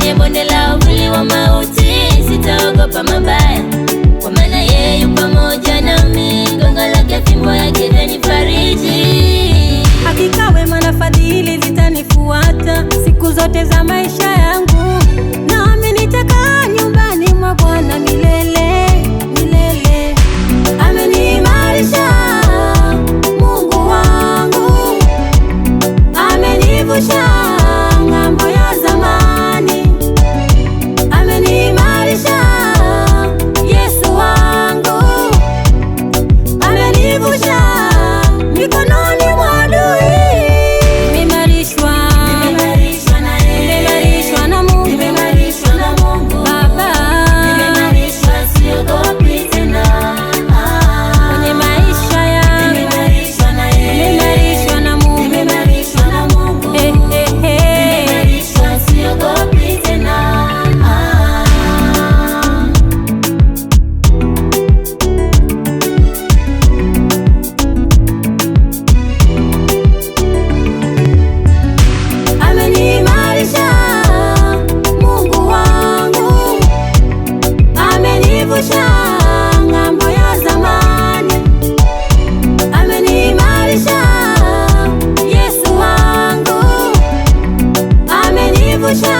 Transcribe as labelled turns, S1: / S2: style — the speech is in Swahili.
S1: kwenye bonde la uvuli wa mauti, sitaogopa mabaya, kwa maana yeye yu pamoja nami. Gongo lake, fimbo yake itanifariji.
S2: Hakika wema na fadhili zitanifuata siku zote za maisha yangu, nami nitakaa nyumbani mwa Bwana milele milele. Ameniimarisha Mungu wangu, amenivusha ng'ambo ya zamani. Ameniimarisha Yesu wangu, amenivusha mikononi mwa adui. Nimemarishwa na Mungu, Baba.
S1: Siogopi tena
S2: Kwenye maisha yangu nimemarishwa na Mungu. Hey, hey, hey.
S1: siogopi tena.
S2: Ameniimarisha Mungu wangu, amenivusha ng'ambo ya zamani. Ameniimarisha Yesu wangu, amenivusha